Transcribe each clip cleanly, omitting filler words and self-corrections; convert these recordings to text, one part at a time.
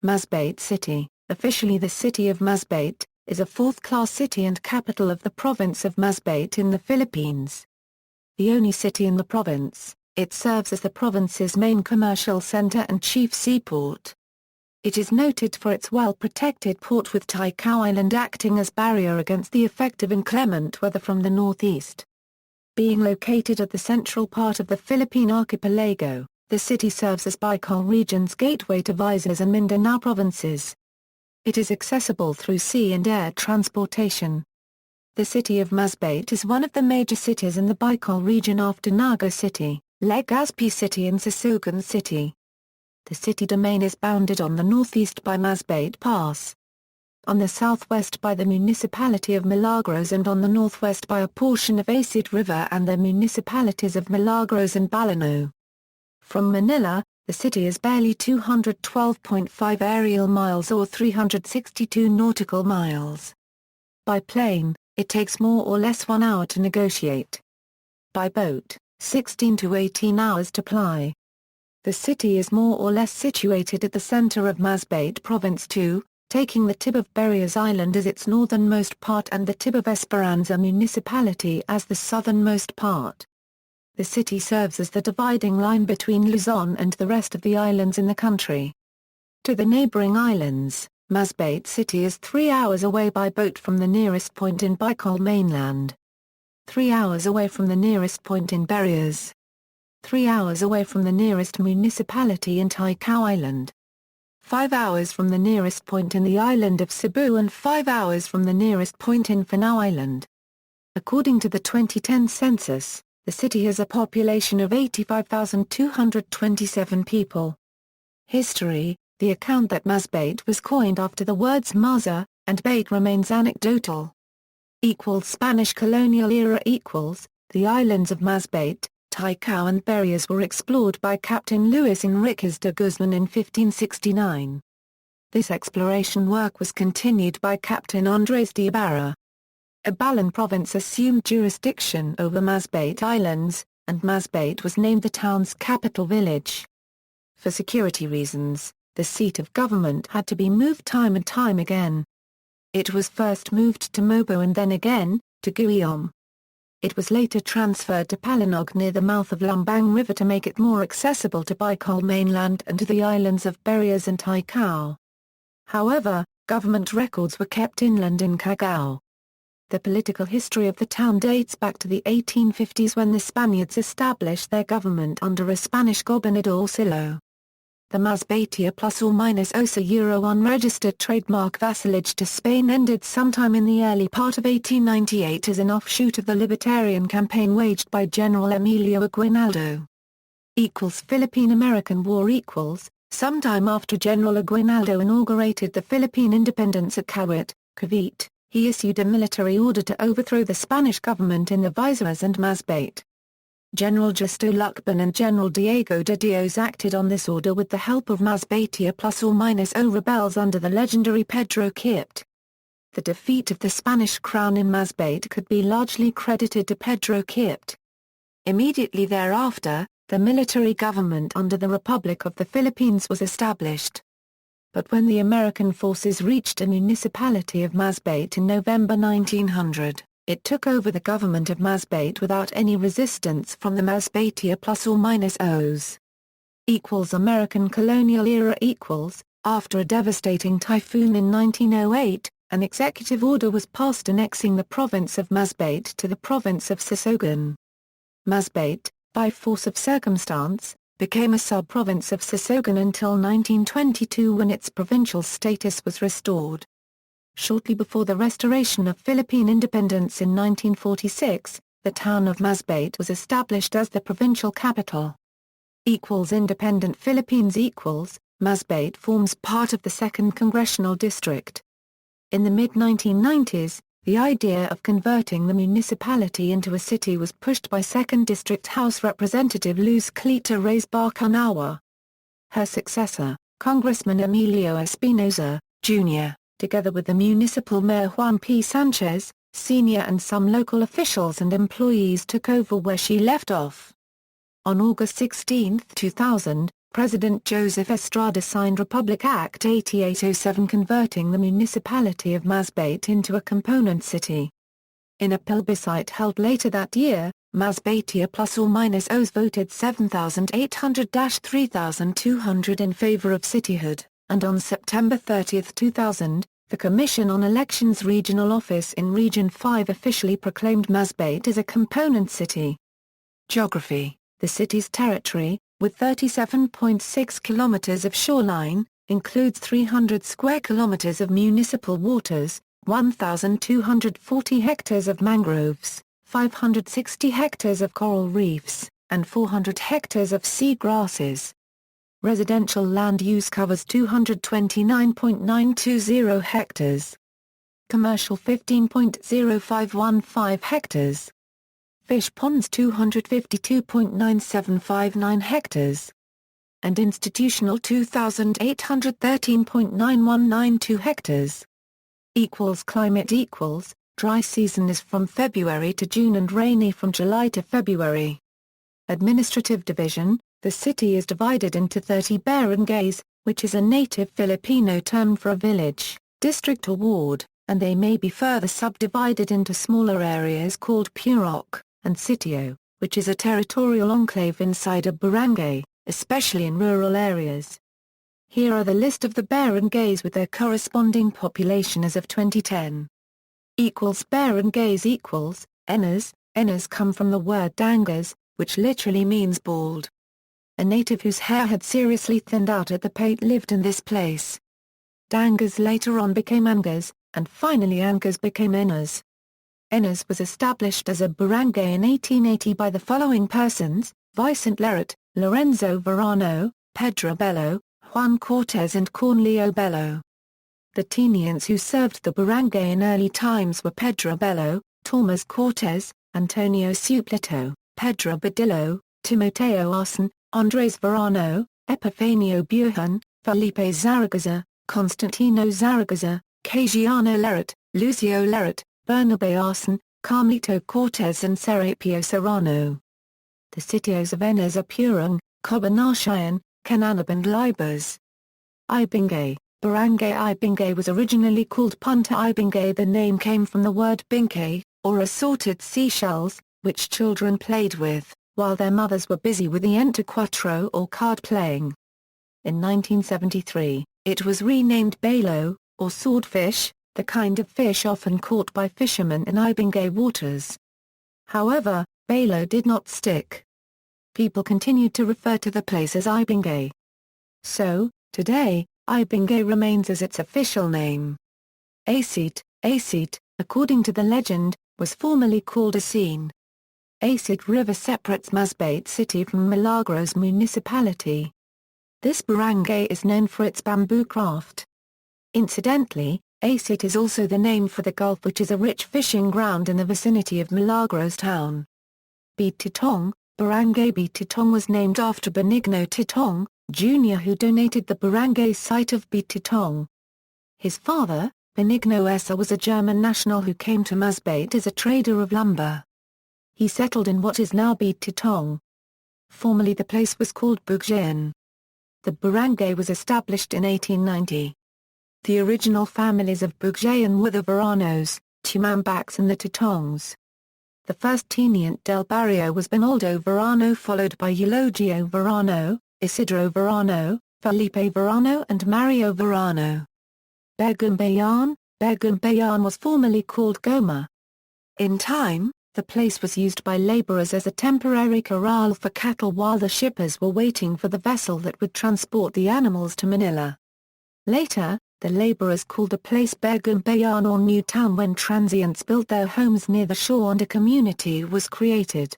Masbate City, officially the City of Masbate, is a fourth-class city and capital of the province of Masbate in the Philippines. The only city in the province, it serves as the province's main commercial center and chief seaport. It is noted for its well-protected port with Ticao Island acting as barrier against the effect of inclement weather from the northeast. Being located at the central part of the Philippine archipelago, the city serves as Bicol Region's gateway to Visayas and Mindanao provinces. It is accessible through sea and air transportation. The city of Masbate is one of the major cities in the Bicol Region after Naga City, Legazpi City and Sorsogon City. The city domain is bounded on the northeast by Masbate Pass, on the southwest by the municipality of Milagros and on the northwest by a portion of Asid River and the municipalities of Milagros and Baleno. From Manila, the city is barely 212.5 aerial miles or 362 nautical miles. By plane, it takes more or less 1 hour to negotiate. By boat, 16 to 18 hours to ply. The city is more or less situated at the center of Masbate Province too, taking the tip of Bicol Island as its northernmost part and the tip of Esperanza Municipality as the southernmost part. The city serves as the dividing line between Luzon and the rest of the islands in the country. To the neighboring islands, Masbate City is 3 hours away by boat from the nearest point in Bicol mainland. 3 hours away from the nearest point in Barias. 3 hours away from the nearest municipality in Ticao Island. 5 hours from the nearest point in the island of Cebu and 5 hours from the nearest point in Fanao Island. According to the 2010 census, the city has a population of 85,227 people. History: the account that Masbate was coined after the words Maza and Bate remains anecdotal. Spanish colonial era the islands of Masbate, Ticao and Barias were explored by Captain Luis Enriquez de Guzman in 1569. This exploration work was continued by Captain Andres de Ibarra. Abalan province assumed jurisdiction over Masbate Islands, and Masbate was named the town's capital village. For security reasons, the seat of government had to be moved time and time again. It was first moved to Mobo and then again, to Guiom. It was later transferred to Palanog near the mouth of Lumbang River to make it more accessible to Bicol mainland and to the islands of Barias and Ticao. However, government records were kept inland in Cagao. The political history of the town dates back to the 1850s when the Spaniards established their government under a Spanish gobernador Silo. The Masbate ±OSA unregistered trademark vassalage to Spain ended sometime in the early part of 1898 as an offshoot of the libertarian campaign waged by General Emilio Aguinaldo. Philippine-American War sometime after General Aguinaldo inaugurated the Philippine independence at Cavite, he issued a military order to overthrow the Spanish government in the Visayas and Masbate. General Justo Lucban and General Diego de Dios acted on this order with the help of Masbate ±O rebels under the legendary Pedro Quipt. The defeat of the Spanish crown in Masbate could be largely credited to Pedro Quipt. Immediately thereafter, the military government under the Republic of the Philippines was established. But when the American forces reached the municipality of Masbate in November 1900, it took over the government of Masbate without any resistance from the Masbate ±Os. American colonial era after a devastating typhoon in 1908, an executive order was passed annexing the province of Masbate to the province of Sorsogon. Masbate, by force of circumstance, became a sub-province of Sorsogon until 1922 when its provincial status was restored. Shortly before the restoration of Philippine independence in 1946, the town of Masbate was established as the provincial capital. Independent Philippines Masbate forms part of the 2nd Congressional District. In the mid-1990s, the idea of converting the municipality into a city was pushed by 2nd District House Representative Luz Cleta Reyes Barcanawa. Her successor, Congressman Emilio Espinoza, Jr., together with the municipal mayor Juan P. Sanchez, Sr. and some local officials and employees took over where she left off. On August 16, 2000, President Joseph Estrada signed Republic Act 8807 converting the municipality of Masbate into a component city. In a plebiscite held later that year, Masbate plus or minus O's voted 7,800-3,200 in favor of cityhood, and on September 30, 2000, the Commission on Elections Regional Office in Region 5 officially proclaimed Masbate as a component city. Geography: the city's territory, with 37.6 kilometers of shoreline, includes 300 square kilometers of municipal waters, 1,240 hectares of mangroves, 560 hectares of coral reefs, and 400 hectares of sea grasses. Residential land use covers 229.920 hectares. Commercial 15.0515 hectares. Fish ponds 252.9759 hectares. And institutional 2,813.9192 hectares. Climate dry season is from February to June and rainy from July to February. Administrative division: the city is divided into 30 barangays, which is a native Filipino term for a village, district or ward, and they may be further subdivided into smaller areas called purok, and sitio, which is a territorial enclave inside a barangay, especially in rural areas. Here are the list of the barangays with their corresponding population as of 2010. Barangays Enas. Enas come from the word dangas, which literally means bald. A native whose hair had seriously thinned out at the pate lived in this place. Dangas later on became Angas, and finally Angas became Enas. Enas was established as a barangay in 1880 by the following persons: Vicente Lerret, Lorenzo Verano, Pedro Bello, Juan Cortez and Cornelio Bello. The tenients who served the barangay in early times were Pedro Bello, Tormes Cortez, Antonio Suplito, Pedro Badillo, Timoteo Arson, Andres Verano, Epifanio Bujan, Felipe Zaragoza, Constantino Zaragoza, Casiano Lerret, Lucio Lerret, Bernabe Arson, Carmelito Cortez and Serapio Serrano. The sitios of Enas are Purong, Cobanashayan, Cananab and Libas. Ibingay. Barangay Ibingay was originally called Punta Ibingay. The name came from the word bingkay, or assorted seashells, which children played with, while their mothers were busy with the entacuatro or card playing. In 1973, it was renamed balo, or swordfish, the kind of fish often caught by fishermen in Ibingay waters. However, balo did not stick. People continued to refer to the place as Ibingay. So, today, Ibingay remains as its official name. Asid, according to the legend, was formerly called Asin. Asid River separates Masbate City from Milagros municipality. This barangay is known for its bamboo craft. Incidentally, Asid is also the name for the Gulf, which is a rich fishing ground in the vicinity of Milagros town. Bititong, Barangay Bititong was named after Benigno Titong, Jr., who donated the barangay site of Bititong. His father, Benigno Essa, was a German national who came to Masbate as a trader of lumber. He settled in what is now Bititong. Formerly the place was called Bugjayan. The barangay was established in 1890. The original families of Bugjayan were the Veranos, Tumambaks and the Titongs. The first tenient del barrio was Benaldo Verano, followed by Eulogio Verano, Isidro Verano, Felipe Verano and Mario Verano. Bagumbayan was formerly called Goma. In time, the place was used by laborers as a temporary corral for cattle while the shippers were waiting for the vessel that would transport the animals to Manila. Later, the laborers called the place Bagumbayan or New Town when transients built their homes near the shore and a community was created.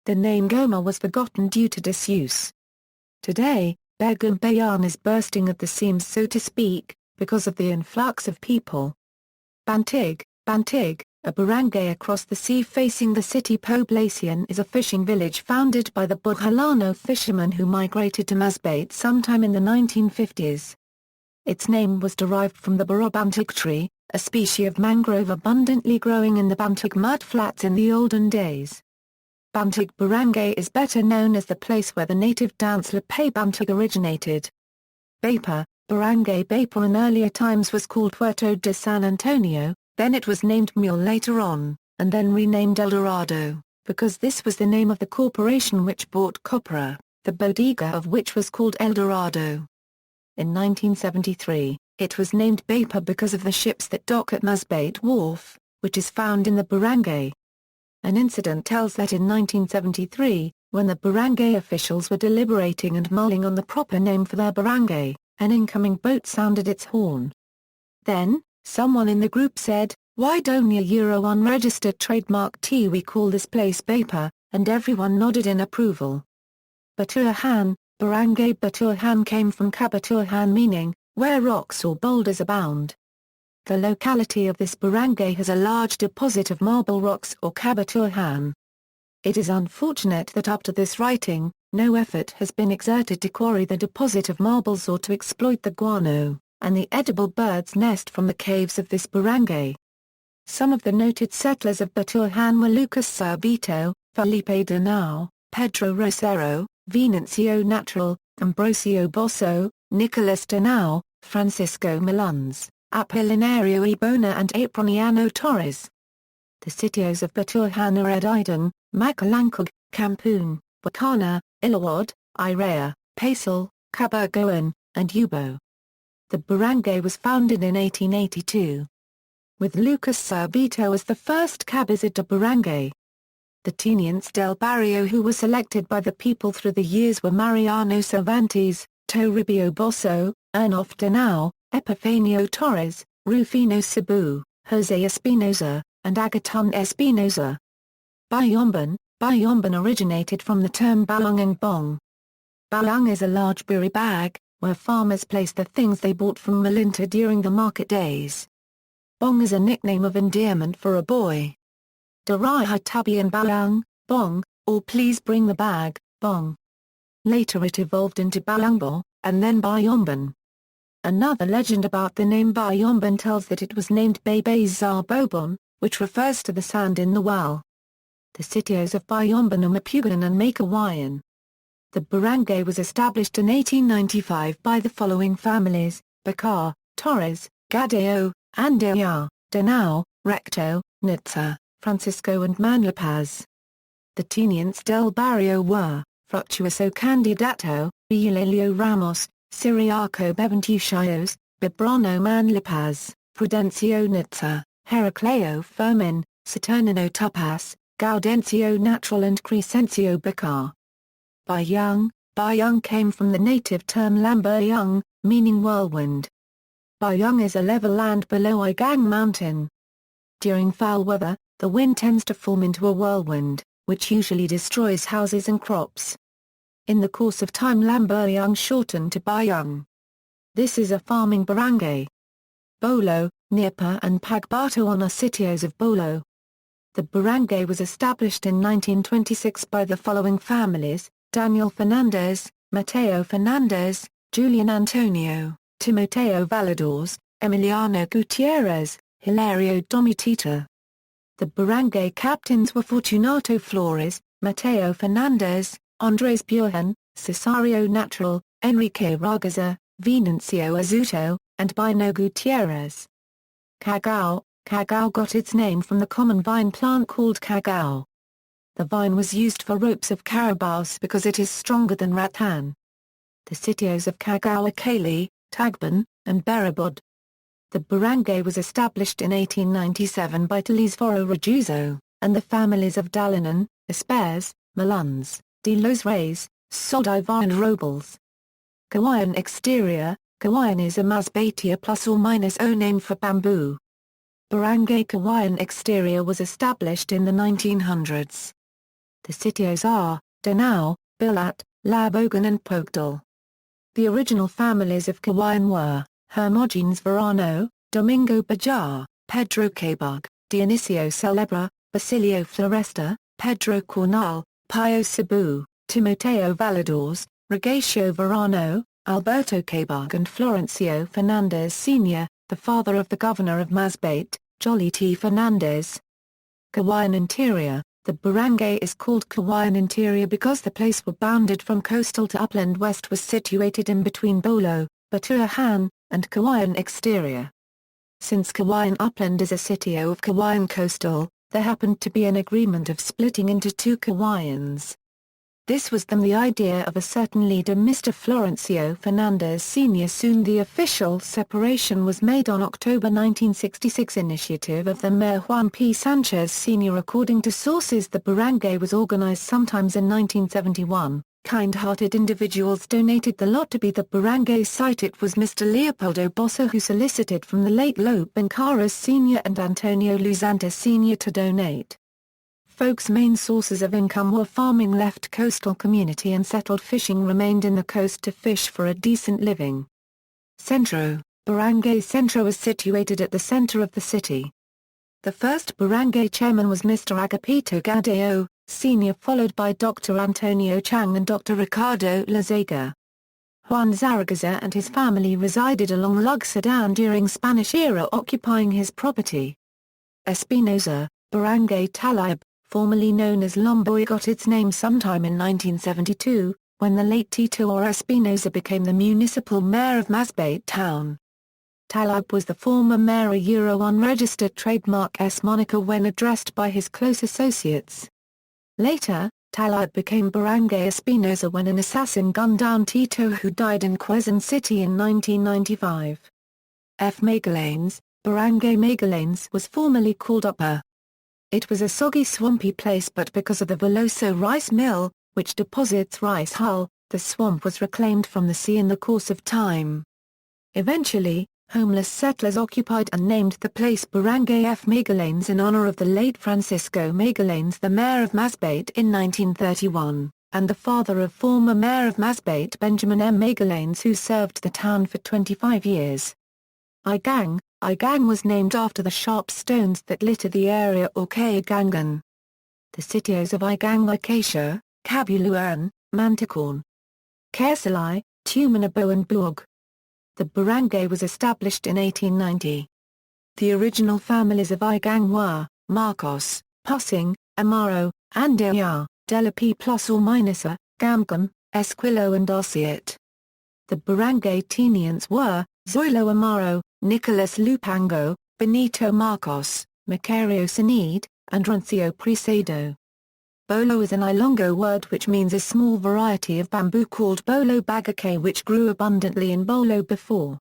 The name Goma was forgotten due to disuse. Today, Bagumbayan is bursting at the seams, so to speak, because of the influx of people. Bantig, a barangay across the sea facing the city Poblacion, is a fishing village founded by the Bughalano fishermen who migrated to Masbate sometime in the 1950s. Its name was derived from the Borobantig tree, a species of mangrove abundantly growing in the Bantig mudflats in the olden days. Bantug Barangay is better known as the place where the native dance Lapay Bantug originated. Bapa, Barangay Bapa in earlier times was called Puerto de San Antonio, then it was named Mule later on, and then renamed El Dorado, because this was the name of the corporation which bought copra, the bodega of which was called El Dorado. In 1973, it was named Bapa because of the ships that dock at Masbate Wharf, which is found in the barangay. An incident tells that in 1973, when the barangay officials were deliberating and mulling on the proper name for their barangay, an incoming boat sounded its horn. Then, someone in the group said, "Why don't you unregistered trademark T we call this place Bapa," and everyone nodded in approval. Batuhan, Barangay Batuhan came from Kabatuhan meaning, where rocks or boulders abound. The locality of this barangay has a large deposit of marble rocks or Kabatuhan. It is unfortunate that up to this writing, no effort has been exerted to quarry the deposit of marbles or to exploit the guano, and the edible bird's nest from the caves of this barangay. Some of the noted settlers of Batuhan were Lucas Sabito, Felipe Danao, Pedro Rosero, Venancio Natural, Ambrosio Bosso, Nicolas Danao, Francisco Malunz, Apolinario Ibona and Aproniano Torres. The sitios of Batuhan are Edidan, Macalangcog, Campoon, Wakana, Ilawad, Irea, Pasal, Cabargoan, and Ubo. The barangay was founded in 1882. With Lucas Sabito as the first cabeza de barangay. The Tenientes del Barrio who were selected by the people through the years were Mariano Cervantes, Toribio Bosso, Ernolf Danao, Epifanio Torres, Rufino Cebu, Jose Espinoza, and Agaton Espinoza. Bayomban originated from the term balang and bong. Balang is a large buri bag, where farmers place the things they bought from Malinta during the market days. Bong is a nickname of endearment for a boy. Darai tabi and balang, bong, or please bring the bag, bong. Later it evolved into balangbo, and then Bayomban. Another legend about the name Bayomban tells that it was named Baybazar Bobon, which refers to the sand in the well. The sitios of Bayomban are Mapugan and Makawayan. The barangay was established in 1895 by the following families: Bacar, Torres, Gadeo, Andaya, Danao, Recto, Nitza, Francisco and Manlapaz. The Tenientes del Barrio were, Fructuoso Candidato, Eulalio Ramos, Siriaco Beventucios, Bibrano Manlapaz, Prudencio Nitza, Heracleo Fermin, Saturnino Tupas, Gaudencio Natural and Crescencio Bacar. Bayang came from the native term Lambayang, meaning whirlwind. Bayang is a level land below Igang Mountain. During foul weather, the wind tends to form into a whirlwind, which usually destroys houses and crops. In the course of time Lambayang shortened to Bayang. This is a farming barangay. Bolo, Niapa and Pagbatawan are sitios of Bolo. The barangay was established in 1926 by the following families: Daniel Fernandez, Mateo Fernandez, Julian Antonio, Timoteo Valadores, Emiliano Gutierrez, Hilario Domitita. The barangay captains were Fortunato Flores, Mateo Fernandez, Andres Burhan, Cesario Natural, Enrique Ragaza, Venancio Azuto, and Bino Gutierrez. Cagao got its name from the common vine plant called cagao. The vine was used for ropes of carabaos because it is stronger than rattan. The sitios of Cagao are Cali, Tagban, and Berabod. The barangay was established in 1897 by Telisforo Rajuzo, and the families of Dalinan, Esperes, Malunz, De Los Reyes, Soldivar and Robles. Kawayan exterior: Kawayan is a Masbate plus or minus O name for bamboo. Barangay Kawayan exterior was established in the 1900s. The sitios are Danao, Bilat, Labogan and Pogdal. The original families of Kawayan were Hermogenes Verano, Domingo Bajar, Pedro Cabug, Dionisio Celebra, Basilio Floresta, Pedro Cornal, Pio Cebu, Timoteo Valadores, Rogatio Verano, Alberto Cabug and Florencio Fernandez Sr., the father of the governor of Masbate, Jolly T. Fernandez. Kawayan interior: The barangay is called Kawayan Interior because the place were bounded from coastal to upland west was situated in between Bolo, Batuahan, and Kawayan Exterior. Since Kawayan Upland is a sitio of Kawayan Coastal, there happened to be an agreement of splitting into two Kawayans. This was then the idea of a certain leader Mr. Florencio Fernandez Sr. Soon the official separation was made on October 1966 initiative of the Mayor Juan P. Sanchez Sr. According to sources the barangay was organized sometimes in 1971. Kind-hearted individuals donated the lot to be the barangay site. It was Mr. Leopoldo Bossa who solicited from the late Lope Bencaras Sr. and Antonio Luzanta Sr. to donate. Folks' main sources of income were farming. Left coastal community and settled fishing remained in the coast to fish for a decent living. Centro, Barangay Centro is situated at the center of the city. The first barangay chairman was Mr. Agapito Gadeo, Sr. followed by Dr. Antonio Chang and Dr. Ricardo Lazaga. Juan Zaragoza and his family resided along Lugsadan during Spanish era occupying his property. Espinosa, Barangay Talayab, formerly known as Lomboy got its name sometime in 1972, when the late Tito Espinosa became the municipal mayor of Masbate town. Talayab was the former mayor unregistered trademark S moniker when addressed by his close associates. Later, Talayab became Barangay Espinosa when an assassin gunned down Tito who died in Quezon City in 1995. Magallanes, Barangay Magallanes was formerly called Upper. It was a soggy swampy place but because of the Veloso rice mill, which deposits rice hull, the swamp was reclaimed from the sea in the course of time. Eventually, homeless settlers occupied and named the place Barangay Magallanes in honor of the late Francisco Magallanes, the mayor of Masbate in 1931, and the father of former mayor of Masbate Benjamin M. Magallanes who served the town for 25 years. Igang was named after the sharp stones that litter the area or Kayagangan. The sitios of Igang Acacia, Cabuluan, Manticorn, Quezalai, Tumanabo and Buog. The barangay was established in 1890. The original families of Igang were, Marcos, Pusing, Amaro, Andaya, Delapi plus or minus a, Gamgan, Esquilo and Arciet. The barangay tenients were, Zoilo Amaro, Nicolas Lupango, Benito Marcos, Macario Sinide, and Rancio Presado. Bolo is an Ilongo word which means a small variety of bamboo called Bolo bagacay which grew abundantly in Bolo before.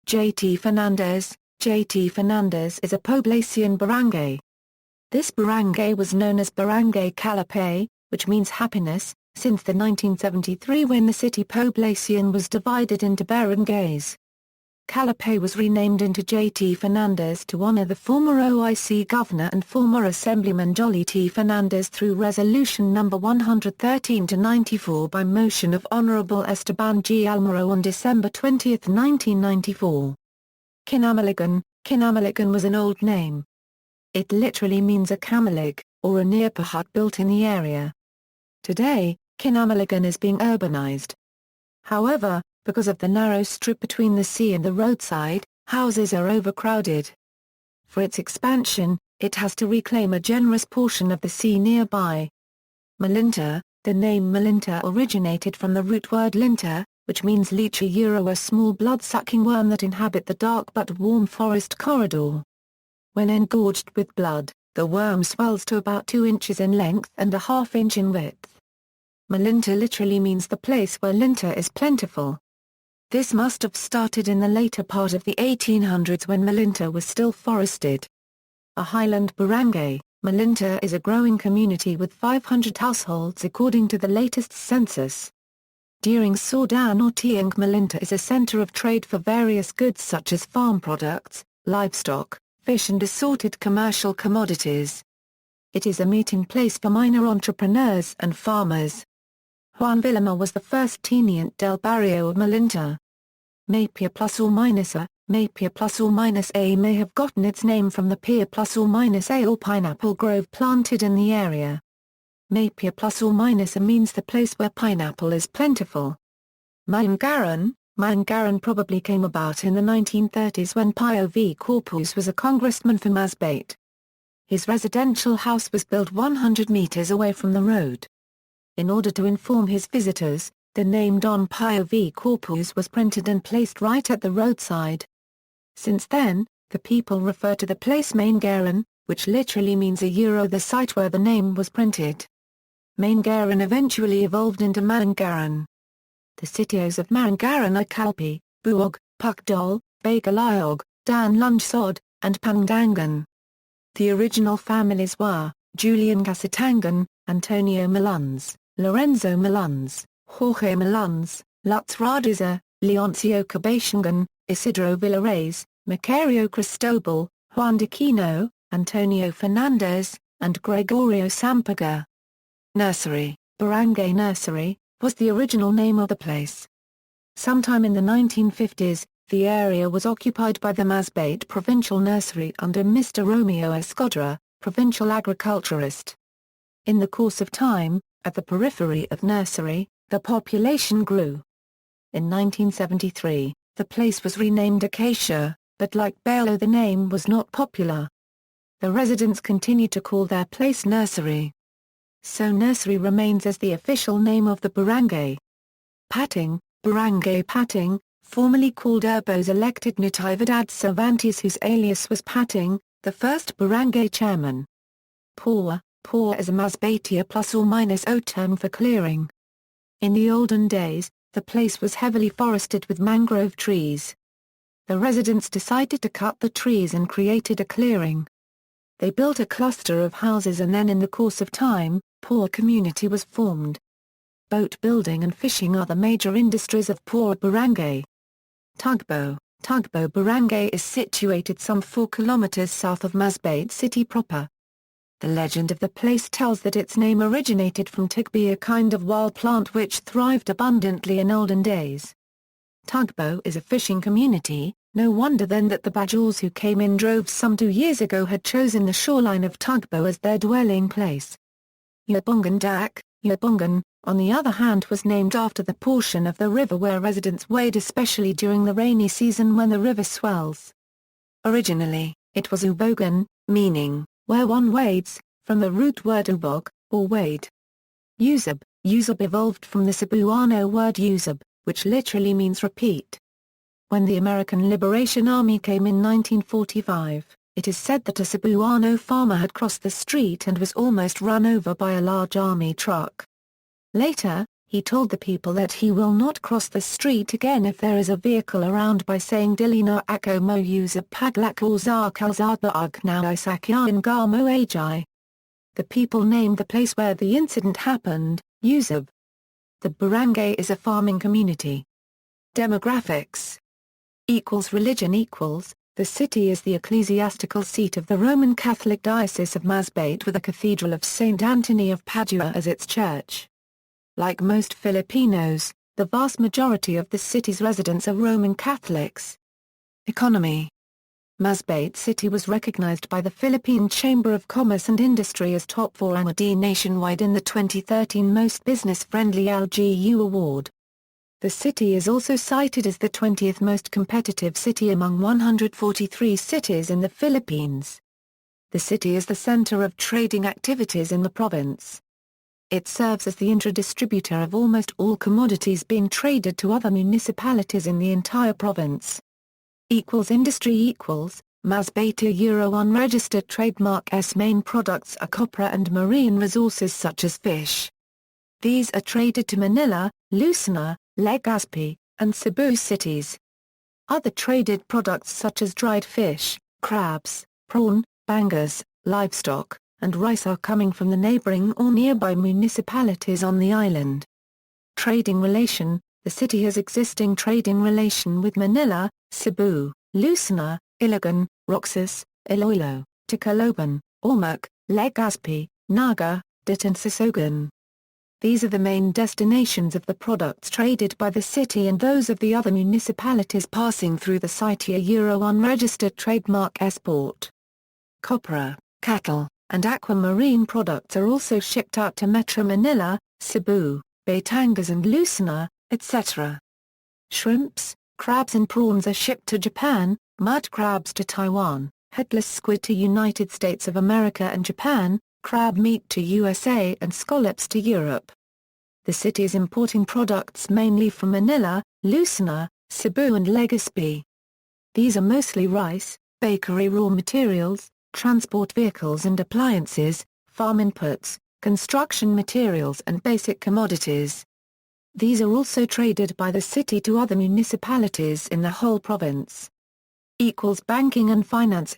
J.T. Fernandez is a Poblacion barangay. This barangay was known as Barangay Calapay, which means happiness, since the 1973 when the city Poblacion was divided into barangays. Calapay was renamed into J.T. Fernandez to honor the former OIC governor and former Assemblyman Jolly T. Fernandez through Resolution No. 113-94 by motion of Honorable Esteban G. Almaro on December 20, 1994. Kinamaligan was an old name. It literally means a camalig, or a nipa hut built in the area. Today, Kinamaligan is being urbanized. However, because of the narrow strip between the sea and the roadside, houses are overcrowded. For its expansion, it has to reclaim a generous portion of the sea nearby. Malinta, the name Malinta originated from the root word linta, which means leecha a small blood-sucking worm that inhabit the dark but warm forest corridor. When engorged with blood, the worm swells to about 2 inches in length and a ½ inch in width. Malinta literally means the place where linta is plentiful. This must have started in the later part of the 1800s when Malinta was still forested. A highland barangay, Malinta is a growing community with 500 households according to the latest census. During Sordan or Tiang, Malinta is a center of trade for various goods such as farm products, livestock, fish and assorted commercial commodities. It is a meeting place for minor entrepreneurs and farmers. Juan Villamar was the first tenient del barrio of Malinta. Mapia plus or minus a may have gotten its name from the pia plus or minus a or pineapple grove planted in the area. Mapia plus or minus a means the place where pineapple is plentiful. Mayangaran probably came about in the 1930s when Pio V. Corpus was a congressman for Masbate. His residential house was built 100 meters away from the road. In order to inform his visitors, the name Don Pio V. Corpus was printed and placed right at the roadside. Since then, the people refer to the place Maingaran, which literally means the site where the name was printed. Maingaran eventually evolved into Marangaran. The sitios of Marangaran are Calpi, Buog, Pukdol, Bagaliog, Dan Lungsod, and Pandangan. The original families were Julian Casitangan, Antonio Maluns, Lorenzo Maluns, Jorge Maluns, Lutz Radiza, Leoncio Cabashangan, Isidro Villarreis, Macario Cristobal, Juan de Quino, Antonio Fernandez, and Gregorio Sampaga. Nursery, Barangay Nursery, was the original name of the place. Sometime in the 1950s, the area was occupied by the Masbate Provincial Nursery under Mr. Romeo Escudra, provincial agriculturist. In the course of time, at the periphery of Nursery, the population grew. In 1973, the place was renamed Acacia, but like Bailo the name was not popular. The residents continued to call their place Nursery. So Nursery remains as the official name of the barangay. Pating, Barangay Pating, formerly called Urbos elected Natividad Cervantes whose alias was Pating, the first barangay chairman. Paw is a Masbatea plus or minus O term for clearing. In the olden days, the place was heavily forested with mangrove trees. The residents decided to cut the trees and created a clearing. They built a cluster of houses and then in the course of time, Paw community was formed. Boat building and fishing are the major industries of Paw Barangay. Tugbo Barangay is situated some 4 kilometers south of Masbate City proper. The legend of the place tells that its name originated from Tugby, a kind of wild plant which thrived abundantly in olden days. Tugbo is a fishing community, no wonder then that the Bajors who came in droves some 2 years ago had chosen the shoreline of Tugbo as their dwelling place. Yabungan, on the other hand, was named after the portion of the river where residents wade, especially during the rainy season when the river swells. Originally, it was Ubogan, meaning, where one wades, from the root word ubog, or wade. Uzub evolved from the Cebuano word Uzub, which literally means repeat. When the American Liberation Army came in 1945, it is said that a Cebuano farmer had crossed the street and was almost run over by a large army truck. Later, he told the people that he will not cross the street again if there is a vehicle around by saying Dili na ako mo Uzub paglak or za kalzadbaag na isakyan ga mo ajay. The people named the place where the incident happened, Uzub. The barangay is a farming community. Demographics. Religion. The city is the ecclesiastical seat of the Roman Catholic Diocese of Masbate with the Cathedral of St. Anthony of Padua as its church. Like most Filipinos, the vast majority of the city's residents are Roman Catholics. Economy. Masbate City was recognized by the Philippine Chamber of Commerce and Industry as top 4 awardee nationwide in the 2013 Most Business-Friendly LGU Award. The city is also cited as the 20th most competitive city among 143 cities in the Philippines. The city is the center of trading activities in the province. It serves as the intra-distributor of almost all commodities being traded to other municipalities in the entire province. Industry. Masbate unregistered trademark S main products are copra and marine resources such as fish. These are traded to Manila, Lucena, Legazpi, and Cebu cities. Other traded products such as dried fish, crabs, prawn, bangers, livestock, and rice are coming from the neighboring or nearby municipalities on the island. Trading relation. The city has existing trading relation with Manila, Cebu, Lucena, Iligan, Roxas, Iloilo, Tacloban, Ormoc, Legazpi, Naga, City and Sorsogon. These are the main destinations of the products traded by the city and those of the other municipalities passing through the site. Unregistered trademark export. Copra, cattle, and aquamarine products are also shipped out to Metro Manila, Cebu, Batangas and Lucena, etc. Shrimps, crabs and prawns are shipped to Japan, mud crabs to Taiwan, headless squid to United States of America and Japan, crab meat to USA and scallops to Europe. The city is importing products mainly from Manila, Lucena, Cebu and Legazpi. These are mostly rice, bakery raw materials, transport vehicles and appliances, farm inputs, construction materials and basic commodities. These are also traded by the city to other municipalities in the whole province. Banking and finance.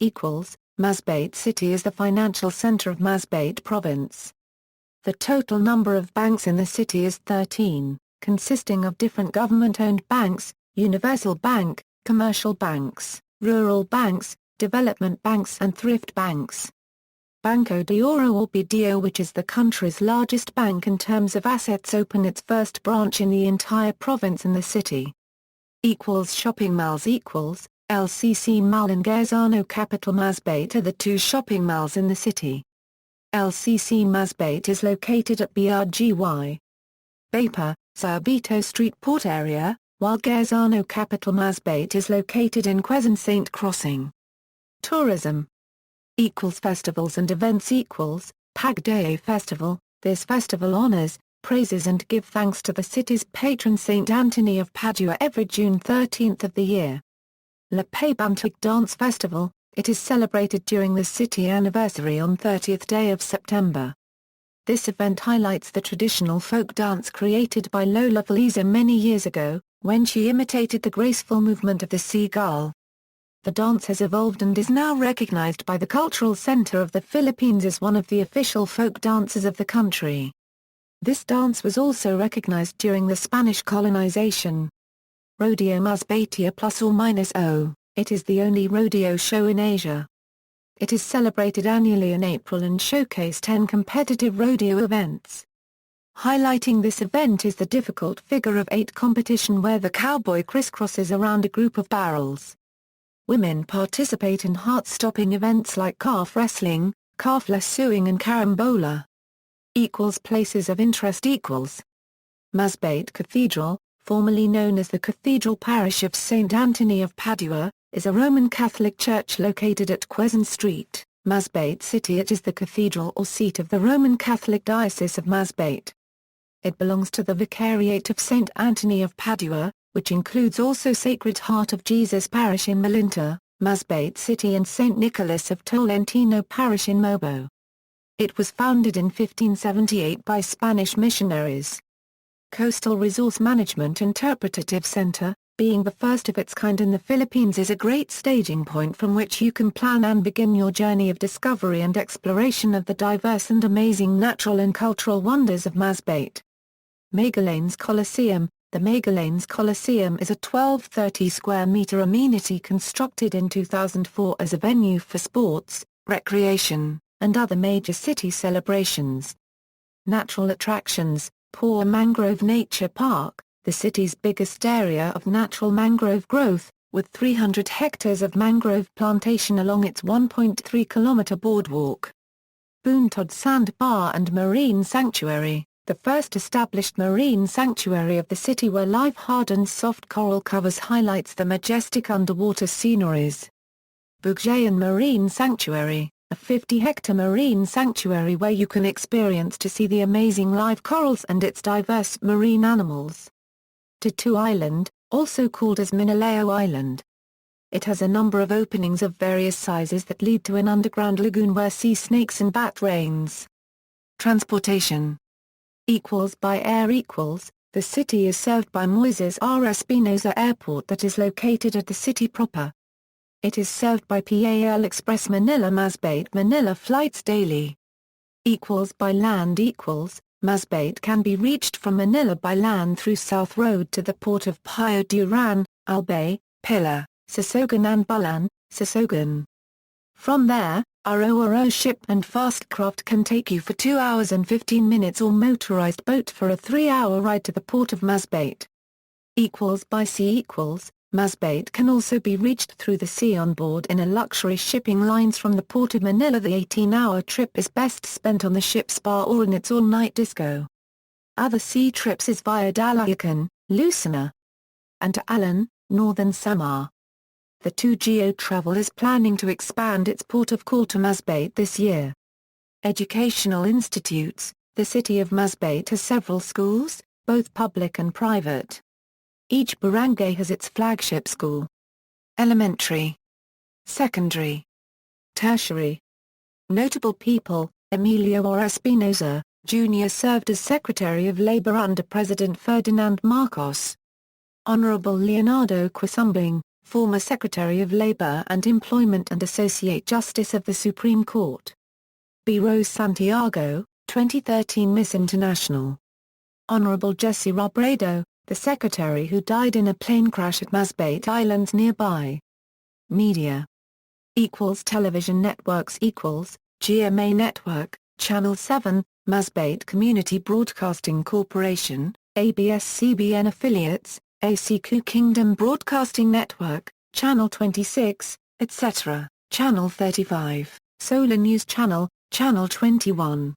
Masbate City is the financial center of Masbate Province. The total number of banks in the city is 13, consisting of different government-owned banks, universal bank, commercial banks, rural banks, development banks and thrift banks. Banco de Oro or BDO, which is the country's largest bank in terms of assets, opened its first branch in the entire province in the city. Shopping malls. LCC Mall and Garzano Capital Masbate are the two shopping malls in the city. LCC Masbate is located at BRGY Bapa, Sabito Street Port area, while Garzano Capital Masbate is located in Quezon Saint Crossing. Tourism. Festivals and events. Pagdaya Festival. This festival honors, praises and give thanks to the city's patron Saint Anthony of Padua every June 13th of the year. La Pabantic Dance Festival. It is celebrated during the city anniversary on 30th day of September. This event highlights the traditional folk dance created by Lola Feliza many years ago, when she imitated the graceful movement of the seagull. The dance has evolved and is now recognized by the Cultural Center of the Philippines as one of the official folk dances of the country. This dance was also recognized during the Spanish colonization. Rodeo Masbate ±0. It is the only rodeo show in Asia. It is celebrated annually in April and showcase 10 competitive rodeo events. Highlighting this event is the difficult figure-of-8 competition where the cowboy crisscrosses around a group of barrels. Women participate in heart-stopping events like calf wrestling, calf lassoing and carambola. Places of interest. Masbate Cathedral, formerly known as the Cathedral Parish of St. Anthony of Padua, is a Roman Catholic church located at Quezon Street, Masbate City. It is the cathedral or seat of the Roman Catholic Diocese of Masbate. It belongs to the Vicariate of St. Anthony of Padua, which includes also Sacred Heart of Jesus Parish in Malinta, Masbate City and St. Nicholas of Tolentino Parish in Mobo. It was founded in 1578 by Spanish missionaries. Coastal Resource Management Interpretative Center, being the first of its kind in the Philippines, is a great staging point from which you can plan and begin your journey of discovery and exploration of the diverse and amazing natural and cultural wonders of Masbate. Magallanes Coliseum. The Magallanes Coliseum is a 1,230 square meter amenity constructed in 2004 as a venue for sports, recreation, and other major city celebrations. Natural attractions. Paw Mangrove Nature Park, the city's biggest area of natural mangrove growth, with 300 hectares of mangrove plantation along its 1.3-kilometer boardwalk. Buntod Sandbar and Marine Sanctuary, the first established marine sanctuary of the city where life-hardened soft coral covers highlights the majestic underwater sceneries. Bugjayan Marine Sanctuary, a 50-hectare marine sanctuary where you can experience to see the amazing live corals and its diverse marine animals. Ticao Island, also called as Ticao Island. It has a number of openings of various sizes that lead to an underground lagoon where sea snakes and bat rains. Transportation. By air. The city is served by Moises R. Espinosa Airport that is located at the city proper. It is served by PAL Express Manila Masbate Manila flights daily. By land. Masbate can be reached from Manila by land through South Road to the port of Pio Duran, Albay, Pilar, Sorsogon and Bulan, Sorsogon. From there, a ro-ro ship and fast craft can take you for 2 hours and 15 minutes or motorized boat for a 3-hour ride to the port of Masbate. By sea. Masbate can also be reached through the sea on board in a luxury shipping lines from the port of Manila. The 18-hour trip is best spent on the ship's bar or in its all-night disco. Other sea trips is via Dalayacan, Lucena, and to Alan, northern Samar. the 2GO Travel is planning to expand its port of call to Masbate this year. Educational institutes. The City of Masbate has several schools, both public and private. Each barangay has its flagship school. Elementary, secondary, tertiary. Notable people: Emilio R. Espinosa, Jr. served as Secretary of Labor under President Ferdinand Marcos. Honorable Leonardo Quisumbing, former Secretary of Labor and Employment and Associate Justice of the Supreme Court. B. Rose Santiago, 2013 Miss International. Honorable Jesse Robredo, the Secretary who died in a plane crash at Masbate Island nearby. Media. Television networks GMA Network, Channel 7, Masbate Community Broadcasting Corporation, ABS-CBN affiliates, ACQ Kingdom Broadcasting Network, Channel 26, etc., Channel 35, Solar News Channel, Channel 21.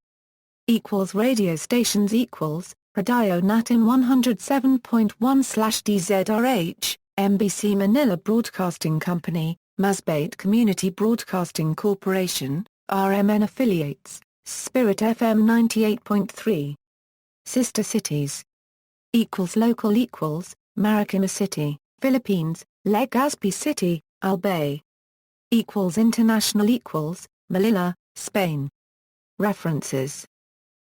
Radio stations Radio Natin 107.1/DZRH, MBC Manila Broadcasting Company, Masbate Community Broadcasting Corporation, RMN affiliates, Spirit FM 98.3. Sister cities. Local Marikina City, Philippines, Legazpi City, Albay. International Manila, Spain. References.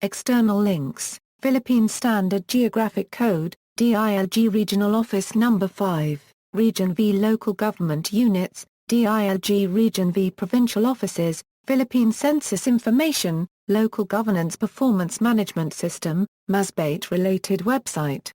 External links: Philippine Standard Geographic Code, DILG Regional Office No. 5, Region V Local Government Units, DILG Region V Provincial Offices, Philippine Census Information, Local Governance Performance Management System, Masbate-related website.